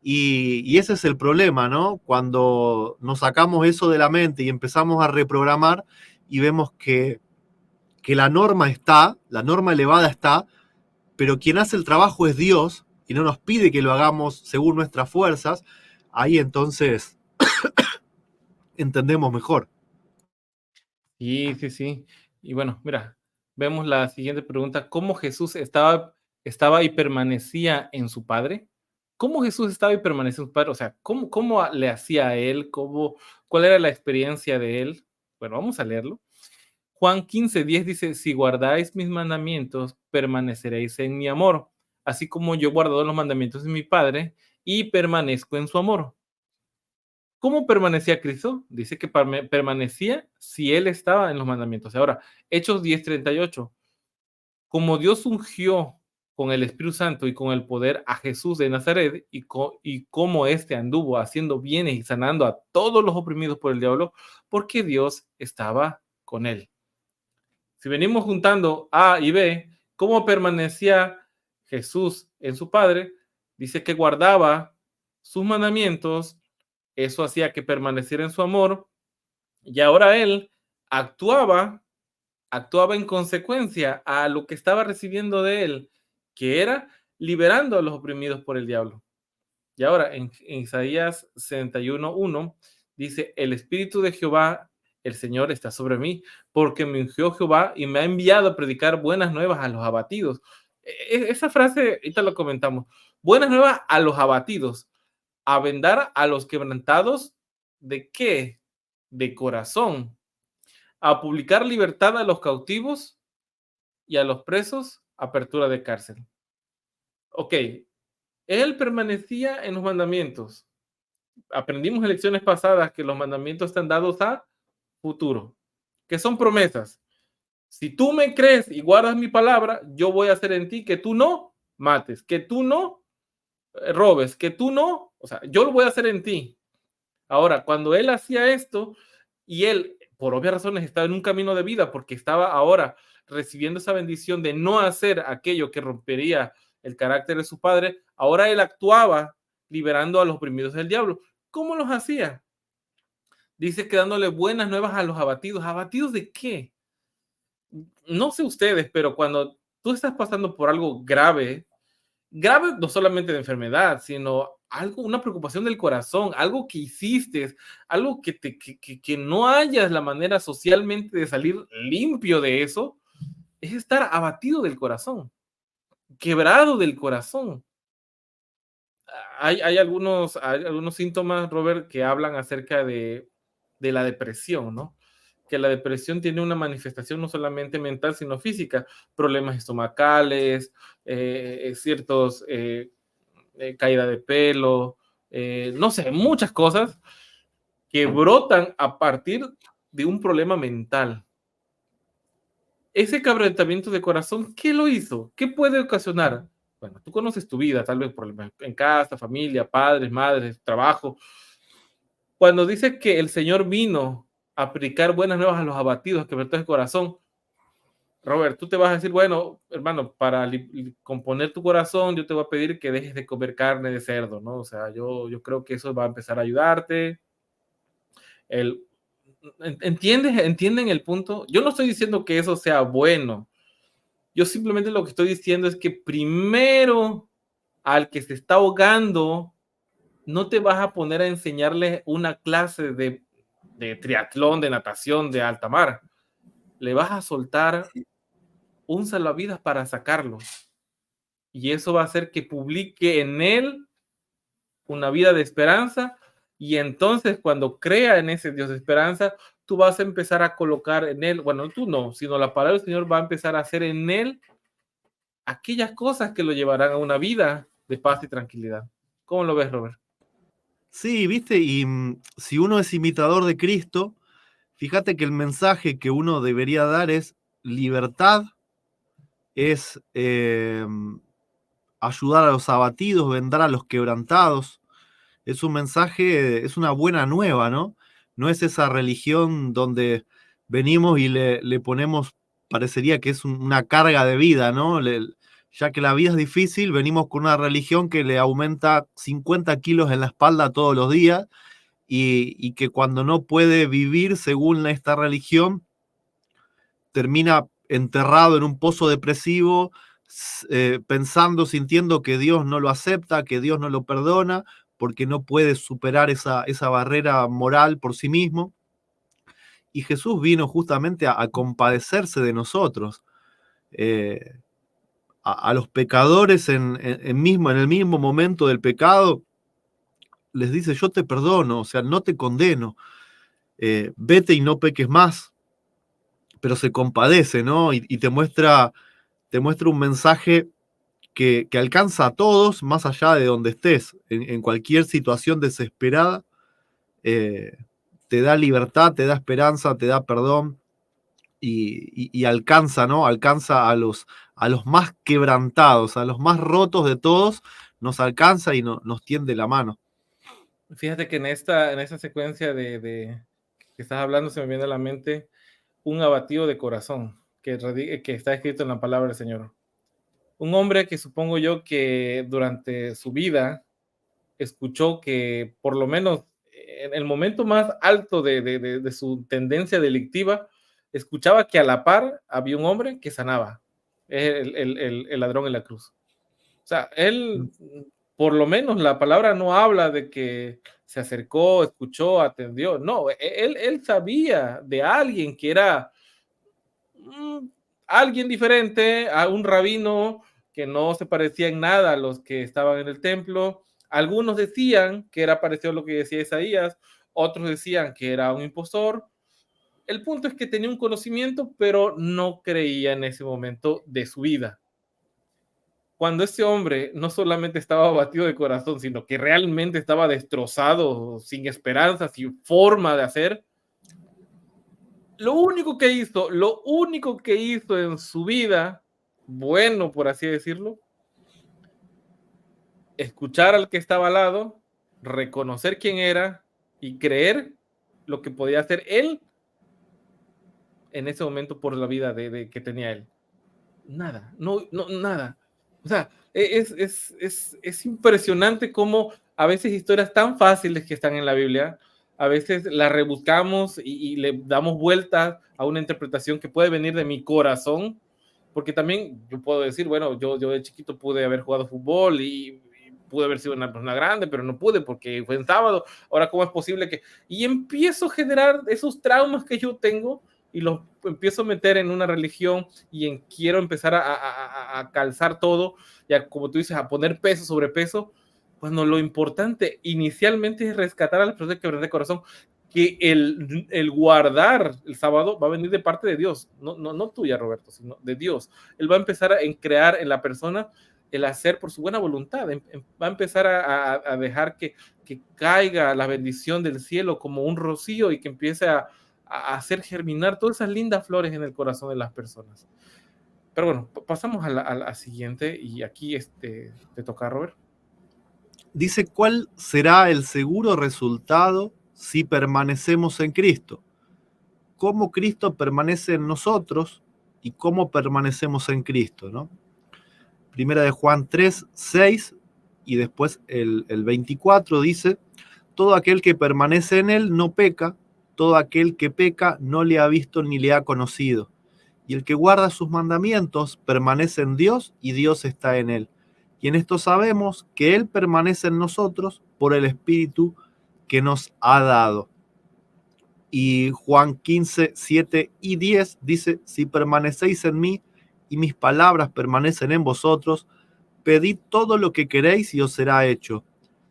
B: Y ese es el problema, ¿no? Cuando nos sacamos eso de la mente y empezamos a reprogramar y vemos que la norma está, la norma elevada está, pero quien hace el trabajo es Dios y no nos pide que lo hagamos según nuestras fuerzas, ahí entonces entendemos mejor.
A: Sí, sí, sí. Y bueno, mira, vemos la siguiente pregunta. ¿Cómo Jesús estaba y permanecía en su Padre? ¿Cómo Jesús estaba y permanecía en su Padre? O sea, ¿cómo le hacía a él? ¿Cuál era la experiencia de él? Bueno, vamos a leerlo. Juan 15:10 dice, si guardáis mis mandamientos, permaneceréis en mi amor, así como yo he guardado los mandamientos de mi Padre y permanezco en su amor. ¿Cómo permanecía Cristo? Dice que permanecía si él estaba en los mandamientos. Ahora, Hechos 10:38. Como Dios ungió con el Espíritu Santo y con el poder a Jesús de Nazaret y como éste anduvo haciendo bienes y sanando a todos los oprimidos por el diablo, porque Dios estaba con él. Si venimos juntando A y B, ¿cómo permanecía Jesús en su Padre? Dice que guardaba sus mandamientos, eso hacía que permaneciera en su amor, y ahora él actuaba en consecuencia a lo que estaba recibiendo de él, que era liberando a los oprimidos por el diablo. Y ahora en Isaías 61:1 dice, el Espíritu de Jehová, el Señor, está sobre mí, porque me ungió Jehová y me ha enviado a predicar buenas nuevas a los abatidos. Esa frase, ahorita lo comentamos, buenas nuevas a los abatidos, a vendar a los quebrantados, ¿de qué? De corazón, a publicar libertad a los cautivos y a los presos, apertura de cárcel. Ok, él permanecía en los mandamientos. Aprendimos en lecciones pasadas que los mandamientos están dados a futuro, que son promesas. Si tú me crees y guardas mi palabra, yo voy a hacer en ti que tú no mates, que tú no robes, que tú no, o sea, yo lo voy a hacer en ti. Ahora, cuando él hacía esto y él, por obvias razones, estaba en un camino de vida porque estaba ahora recibiendo esa bendición de no hacer aquello que rompería el carácter de su padre, ahora él actuaba liberando a los oprimidos del diablo. ¿Cómo los hacía? Dice que dándole buenas nuevas a los abatidos. ¿Abatidos de qué? No sé ustedes, pero cuando tú estás pasando por algo grave, grave no solamente de enfermedad, sino algo, una preocupación del corazón, algo que hiciste, algo que no hayas la manera socialmente de salir limpio de eso, es estar abatido del corazón, quebrado del corazón. Hay algunos síntomas, Robert, que hablan acerca de la depresión, ¿no? Que la depresión tiene una manifestación no solamente mental, sino física, problemas estomacales, ciertos caída de pelo, no sé, muchas cosas que brotan a partir de un problema mental. Ese quebrantamiento de corazón, ¿qué lo hizo? ¿Qué puede ocasionar? Bueno, tú conoces tu vida, tal vez problemas en casa, familia, padres, madres, trabajo. Cuando dice que el Señor vino a aplicar buenas nuevas a los abatidos, a quebrantar el corazón, Robert, tú te vas a decir, bueno, hermano, para componer tu corazón, yo te voy a pedir que dejes de comer carne de cerdo, ¿no? O sea, yo creo que eso va a empezar a ayudarte. El, ¿Entienden el punto? Yo no estoy diciendo que eso sea bueno. Yo simplemente lo que estoy diciendo es que primero al que se está ahogando, no te vas a poner a enseñarle una clase de triatlón, de natación, de alta mar. Le vas a soltar un salvavidas para sacarlo. Y eso va a hacer que publique en él una vida de esperanza. Y entonces cuando crea en ese Dios de esperanza, tú vas a empezar a colocar en él, bueno, tú no, sino la palabra del Señor va a empezar a hacer en él aquellas cosas que lo llevarán a una vida de paz y tranquilidad. ¿Cómo lo ves, Robert?
B: Sí, viste, y si uno es imitador de Cristo, fíjate que el mensaje que uno debería dar es libertad, es ayudar a los abatidos, vendar a los quebrantados. Es un mensaje, es una buena nueva, ¿no? No es esa religión donde venimos y le ponemos, parecería que es una carga de vida, ¿no? Ya que la vida es difícil, venimos con una religión que le aumenta 50 kilos en la espalda todos los días y que cuando no puede vivir según esta religión, termina enterrado en un pozo depresivo, pensando, sintiendo que Dios no lo acepta, que Dios no lo perdona, porque no puede superar esa barrera moral por sí mismo. Y Jesús vino justamente a compadecerse de nosotros, eh, a los pecadores en el mismo momento del pecado, les dice, yo te perdono, o sea, no te condeno, vete y no peques más, pero se compadece, ¿no? Y te muestra un mensaje que alcanza a todos, más allá de donde estés, en cualquier situación desesperada, eh, te da libertad, te da esperanza, te da perdón y alcanza, ¿no? Alcanza a los más quebrantados, a los más rotos de todos, nos alcanza y nos tiende la mano.
A: Fíjate que en esta secuencia que estás hablando se me viene a la mente un abatido de corazón que está escrito en la palabra del Señor. Un hombre que supongo yo que durante su vida escuchó que por lo menos en el momento más alto de su tendencia delictiva, escuchaba que a la par había un hombre que sanaba, el ladrón en la cruz. O sea, él, por lo menos la palabra no habla de que se acercó, escuchó, atendió. No, él sabía de alguien que era mm, alguien diferente, a un rabino que no se parecía en nada a los que estaban en el templo. Algunos decían que era parecido a lo que decía Isaías, otros decían que era un impostor. El punto es que tenía un conocimiento, pero no creía en ese momento de su vida. Cuando ese hombre no solamente estaba abatido de corazón, sino que realmente estaba destrozado, sin esperanza, sin forma de hacer, lo único que hizo en su vida, bueno, por así decirlo, escuchar al que estaba al lado, reconocer quién era y creer lo que podía hacer él en ese momento por la vida que tenía él. Nada, nada. O sea, es impresionante cómo a veces historias tan fáciles que están en la Biblia, a veces las rebuscamos y le damos vueltas a una interpretación que puede venir de mi corazón, porque también yo puedo decir, bueno, yo de chiquito pude haber jugado fútbol y pude haber sido una persona grande, pero no pude porque fue en sábado. Ahora, ¿cómo es posible que...? Y empiezo a generar esos traumas que yo tengo y los empiezo a meter en una religión y quiero empezar a calzar todo, ya como tú dices, a poner peso sobre peso, cuando lo importante inicialmente es rescatar a las personas que de corazón, que el guardar el sábado va a venir de parte de Dios, no tuya, Roberto, sino de Dios. Él va a empezar a crear en la persona el hacer por su buena voluntad, va a empezar a dejar que caiga la bendición del cielo como un rocío y que empiece a hacer germinar todas esas lindas flores en el corazón de las personas. Pero bueno, pasamos a la siguiente y aquí te toca, Robert.
B: Dice, ¿cuál será el seguro resultado si permanecemos en Cristo? ¿Cómo Cristo permanece en nosotros y cómo permanecemos en Cristo, ¿no? Primera de Juan 3, 6 y después el 24 dice, todo aquel que permanece en él no peca, todo aquel que peca no le ha visto ni le ha conocido. Y el que guarda sus mandamientos permanece en Dios y Dios está en él. Y en esto sabemos que Él permanece en nosotros por el Espíritu que nos ha dado. Y Juan 15, 7 y 10 dice, si permanecéis en mí y mis palabras permanecen en vosotros, pedid todo lo que queréis y os será hecho.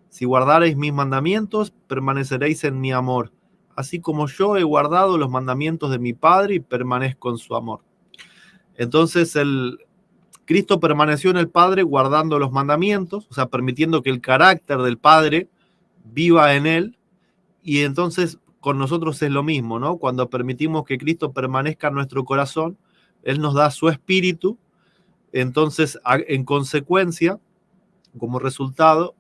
B: Si guardareis mis mandamientos, permaneceréis en mi amor, así como yo he guardado los mandamientos de mi Padre y permanezco en su amor. Entonces Cristo permaneció en el Padre guardando los mandamientos, o sea, permitiendo que el carácter del Padre viva en él, y entonces con nosotros es lo mismo, ¿no? Cuando permitimos que Cristo permanezca en nuestro corazón, Él nos da su espíritu, entonces en consecuencia, como resultado,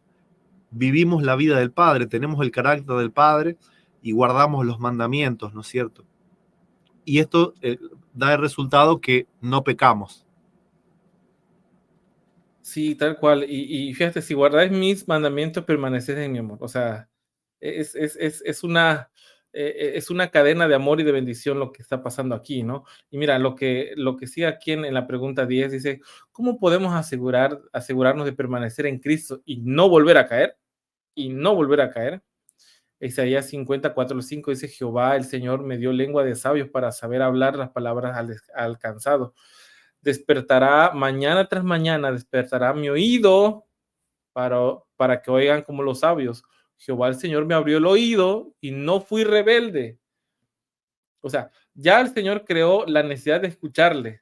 B: vivimos la vida del Padre, tenemos el carácter del Padre y guardamos los mandamientos, ¿no es cierto? Y esto da el resultado que no pecamos.
A: Sí, tal cual. Y fíjate, si guardáis mis mandamientos, permaneced en mi amor. O sea, es una cadena de amor y de bendición lo que está pasando aquí, ¿no? Y mira, lo que sigue aquí en la pregunta 10 dice, ¿cómo podemos asegurarnos de permanecer en Cristo y no volver a caer? Y no volver a caer. Isaías 54:5 dice, Jehová, el Señor, me dio lengua de sabios para saber hablar las palabras al cansado. despertará mañana tras mañana, despertará mi oído para que oigan como los sabios. Jehová el Señor me abrió el oído y no fui rebelde. O sea, ya el Señor creó la necesidad de escucharle.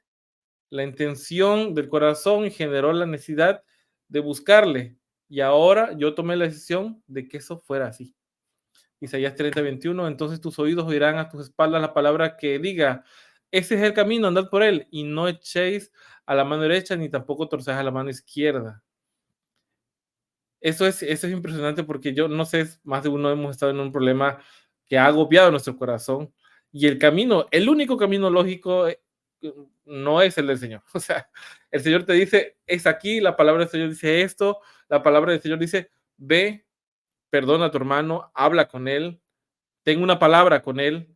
A: La intención del corazón generó la necesidad de buscarle. Y ahora yo tomé la decisión de que eso fuera así. Isaías 30:21, entonces tus oídos oirán a tus espaldas la palabra que diga, ese es el camino, andad por él, y no echéis a la mano derecha, ni tampoco torcéis a la mano izquierda. Eso es impresionante porque yo no sé, más de uno hemos estado en un problema que ha agobiado nuestro corazón, y el camino, el único camino lógico no es el del Señor. O sea, el Señor te dice, es aquí, la palabra del Señor dice esto, la palabra del Señor dice, ve, perdona a tu hermano, habla con él, ten una palabra con él,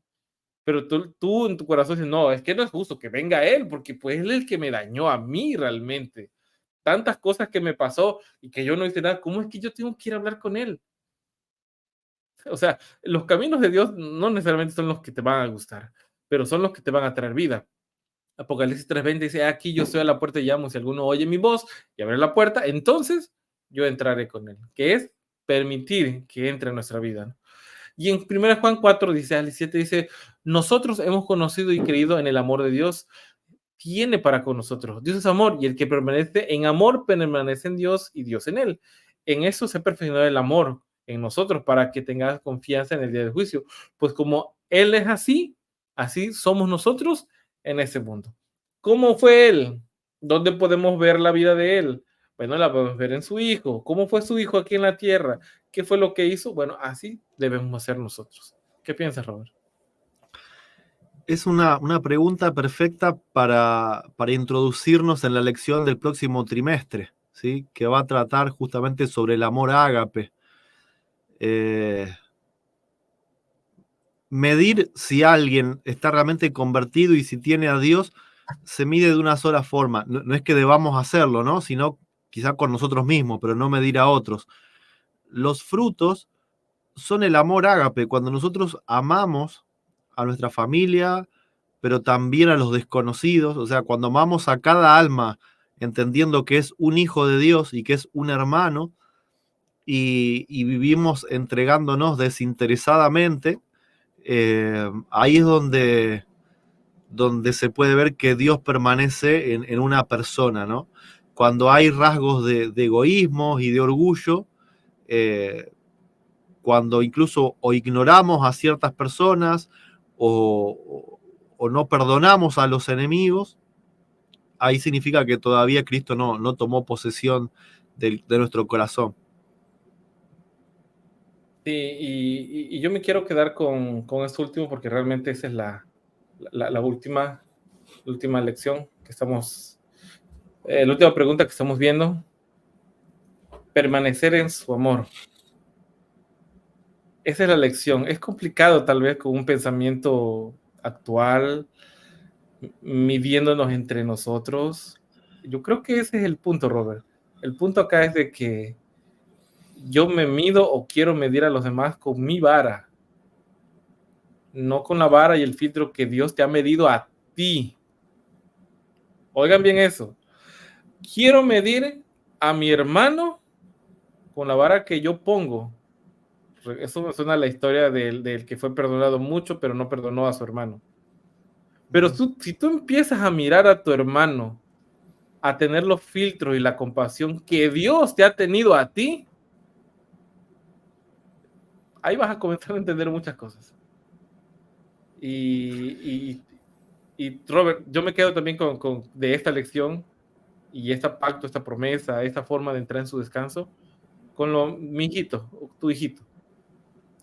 A: pero tú en tu corazón dices, no, es que no es justo que venga él, porque pues él es el que me dañó a mí realmente. Tantas cosas que me pasó y que yo no hice nada, ¿cómo es que yo tengo que ir a hablar con él? O sea, los caminos de Dios no necesariamente son los que te van a gustar, pero son los que te van a traer vida. Apocalipsis 3:20 dice, aquí yo estoy a la puerta y llamo, si alguno oye mi voz y abre la puerta, entonces yo entraré con él, que es permitir que entre en nuestra vida, ¿no? Y en 1 Juan 4:16-17 dice, nosotros hemos conocido y creído en el amor de Dios, tiene para con nosotros. Dios es amor y el que permanece en amor permanece en Dios y Dios en él. En eso se perfeccionó el amor en nosotros para que tengas confianza en el día del juicio. Pues como Él es así, así somos nosotros en ese mundo. ¿Cómo fue Él? ¿Dónde podemos ver la vida de Él? Bueno, la podemos ver en su Hijo. ¿Cómo fue su Hijo aquí en la tierra? ¿Qué fue lo que hizo? Bueno, así debemos hacer nosotros. ¿Qué piensas, Robert?
B: Es una pregunta perfecta para introducirnos en la lección del próximo trimestre, ¿sí? Que va a tratar justamente sobre el amor ágape. Medir si alguien está realmente convertido y si tiene a Dios se mide de una sola forma. No es que debamos hacerlo, ¿no? Sino quizá con nosotros mismos, pero no medir a otros. Los frutos son el amor ágape, cuando nosotros amamos a nuestra familia, pero también a los desconocidos, o sea, cuando amamos a cada alma, entendiendo que es un hijo de Dios y que es un hermano, y vivimos entregándonos desinteresadamente, ahí es donde se puede ver que Dios permanece en una persona, ¿no? Cuando hay rasgos de egoísmo y de orgullo, cuando incluso o ignoramos a ciertas personas o no perdonamos a los enemigos, ahí significa que todavía Cristo no tomó posesión de nuestro corazón.
A: Sí, y yo me quiero quedar con esto último porque realmente esa es la última lección que estamos, la última pregunta que estamos viendo. Permanecer en su amor. Esa es la lección. Es complicado tal vez con un pensamiento actual, midiéndonos entre nosotros. Yo creo que ese es el punto, Robert. El punto acá es de que yo me mido o quiero medir a los demás con mi vara, no con la vara y el filtro que Dios te ha medido a ti. Oigan bien eso. Quiero medir a mi hermano con la vara que yo pongo. Eso me suena a la historia del que fue perdonado mucho, pero no perdonó a su hermano. Pero si tú empiezas a mirar a tu hermano, a tener los filtros y la compasión que Dios te ha tenido a ti, ahí vas a comenzar a entender muchas cosas. Y Robert, yo me quedo también de esta lección y este pacto, esta promesa, esta forma de entrar en su descanso, con mi hijito, tu hijito.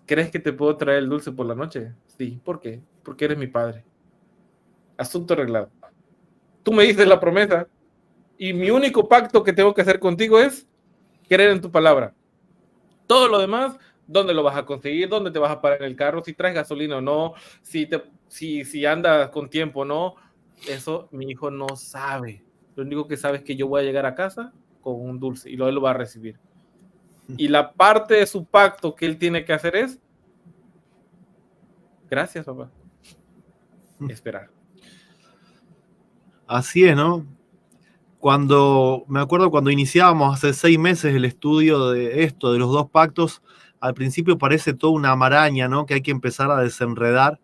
A: ¿Crees que te puedo traer el dulce por la noche? Sí, ¿por qué? Porque eres mi padre. Asunto arreglado. Tú me dices la promesa y mi único pacto que tengo que hacer contigo es creer en tu palabra. Todo lo demás, ¿dónde lo vas a conseguir? ¿Dónde te vas a parar en el carro? Si traes gasolina o no, si andas con tiempo o no, eso mi hijo no sabe. Lo único que sabe es que yo voy a llegar a casa con un dulce y él lo va a recibir. Y la parte de su pacto que él tiene que hacer es, gracias, papá, esperar.
B: Así es, ¿no? Me acuerdo cuando iniciábamos hace 6 meses el estudio de esto, de los 2 pactos, al principio parece toda una maraña, ¿no? Que hay que empezar a desenredar,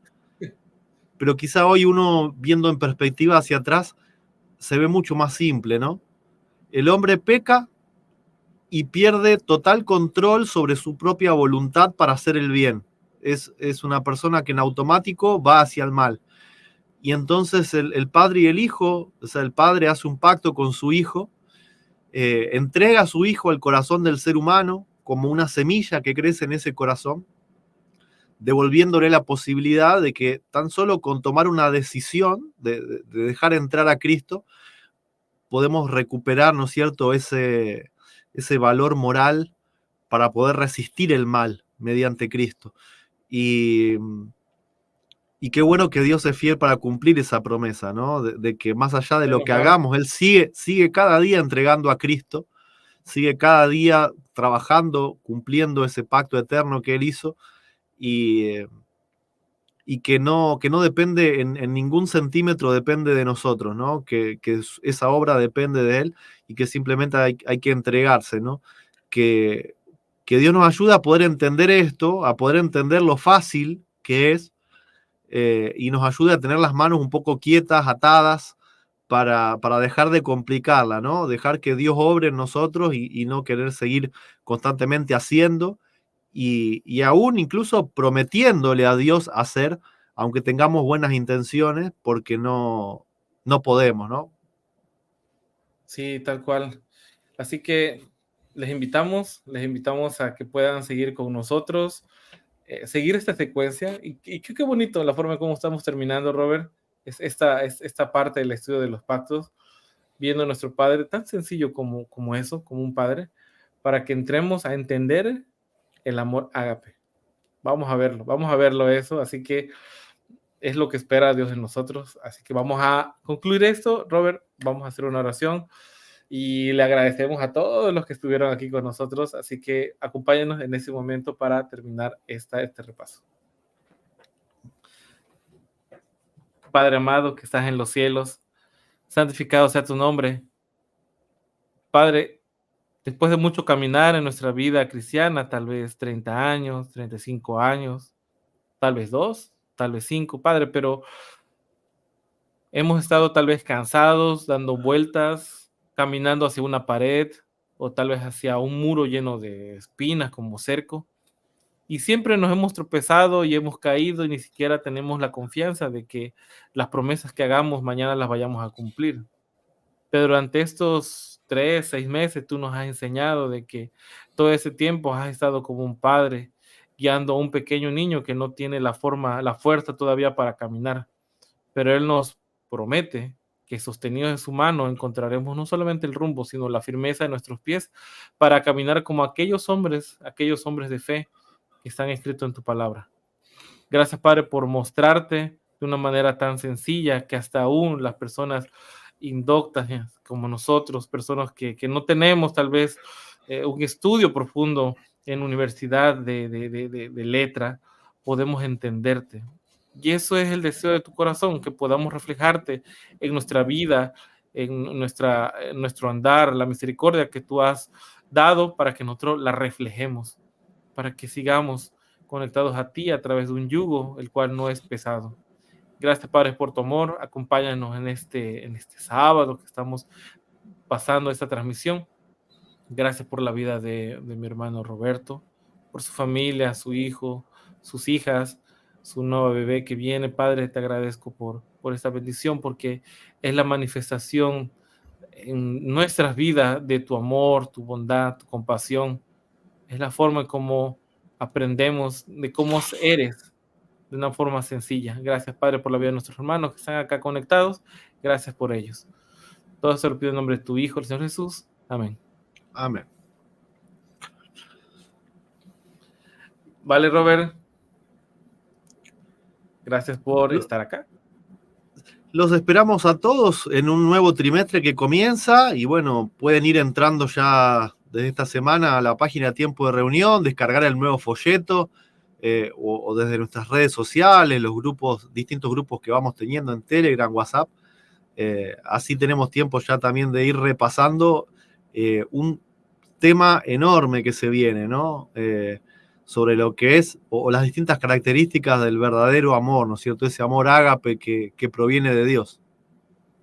B: pero quizá hoy uno, viendo en perspectiva hacia atrás, se ve mucho más simple, ¿no? El hombre peca y pierde total control sobre su propia voluntad para hacer el bien. Es una persona que en automático va hacia el mal. Y entonces el padre y el hijo, o sea, el padre hace un pacto con su hijo, entrega a su hijo al corazón del ser humano como una semilla que crece en ese corazón, devolviéndole la posibilidad de que tan solo con tomar una decisión de dejar entrar a Cristo, podemos recuperar, ¿no es cierto?, ese valor moral para poder resistir el mal mediante Cristo. Y, y qué bueno que Dios es fiel para cumplir esa promesa, ¿no? De que más allá de lo
A: Menos
B: que
A: mal.
B: hagamos, Él sigue cada día entregando a Cristo, sigue cada día trabajando, cumpliendo ese pacto eterno que Él hizo y, y que no depende en ningún centímetro, depende de nosotros, ¿no? Que esa obra depende de Él y que simplemente hay que entregarse, ¿no? Que, que Dios nos ayuda a poder entender esto, a poder entender lo fácil que es, y nos ayude a tener las manos un poco quietas, atadas, para dejar de complicarla, ¿no? Dejar que Dios obre en nosotros y no querer seguir constantemente haciendo y aún incluso prometiéndole a Dios hacer, aunque tengamos buenas intenciones, porque no podemos, ¿no?
A: Sí, tal cual. Así que les invitamos a que puedan seguir con nosotros, seguir esta secuencia. Y qué bonito la forma como estamos terminando, Robert. Es esta parte del estudio de los pactos, viendo a nuestro Padre tan sencillo como eso, como un Padre, para que entremos a entender el amor ágape. Vamos a verlo eso. Así que es lo que espera Dios en nosotros. Así que vamos a concluir esto, Robert. Vamos a hacer una oración y le agradecemos a todos los que estuvieron aquí con nosotros. Así que acompáñenos en ese momento para terminar este repaso. Padre amado que estás en los cielos, santificado sea tu nombre. Padre, después de mucho caminar en nuestra vida cristiana, tal vez 30 años, 35 años, tal vez 2, tal vez 5, Padre, pero hemos estado tal vez cansados, dando vueltas, caminando hacia una pared o tal vez hacia un muro lleno de espinas como cerco. Y siempre nos hemos tropezado y hemos caído y ni siquiera tenemos la confianza de que las promesas que hagamos mañana las vayamos a cumplir. Pero durante estos 3, 6 meses tú nos has enseñado de que todo ese tiempo has estado como un padre guiando a un pequeño niño que no tiene la fuerza todavía para caminar. Pero Él nos promete que sostenidos en su mano encontraremos no solamente el rumbo, sino la firmeza de nuestros pies para caminar como aquellos hombres de fe que están escritos en tu palabra. Gracias, Padre, por mostrarte de una manera tan sencilla que hasta aún las personas indoctas como nosotros, personas que no tenemos tal vez un estudio profundo en universidad de letra, podemos entenderte. Y eso es el deseo de tu corazón, que podamos reflejarte en nuestra vida, en nuestro andar, la misericordia que tú has dado para que nosotros la reflejemos, para que sigamos conectados a ti a través de un yugo, el cual no es pesado. Gracias, Padre, por tu amor. Acompáñanos en este sábado que estamos pasando esta transmisión. Gracias por la vida de mi hermano Roberto, por su familia, su hijo, sus hijas, su nueva bebé que viene. Padre, te agradezco por esta bendición porque es la manifestación en nuestras vidas de tu amor, tu bondad, tu compasión. Es la forma en cómo aprendemos de cómo eres de una forma sencilla. Gracias, Padre, por la vida de nuestros hermanos que están acá conectados. Gracias por ellos. Todo se lo pido en nombre de tu Hijo, el Señor Jesús. Amén.
B: Amén.
A: Vale, Robert. Gracias por estar acá.
B: Los esperamos a todos en un nuevo trimestre que comienza y bueno, pueden ir entrando ya desde esta semana a la página Tiempo de Reunión, descargar el nuevo folleto o desde nuestras redes sociales, los grupos, distintos grupos que vamos teniendo en Telegram, WhatsApp. Así tenemos tiempo ya también de ir repasando un tema enorme que se viene, ¿no? Sobre lo que es, o las distintas características del verdadero amor, ¿no es cierto? Ese amor ágape que proviene de Dios.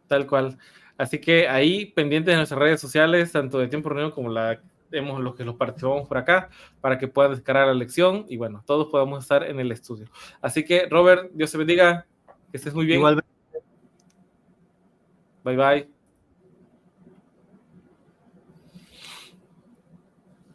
A: Tal cual. Así que ahí pendientes de nuestras redes sociales, tanto de Tiempo Reunido como los que los participamos por acá, para que puedan descargar la lección y bueno, todos podamos estar en el estudio. Así que, Robert, Dios te bendiga, que estés muy bien.
B: Igualmente.
A: Bye bye.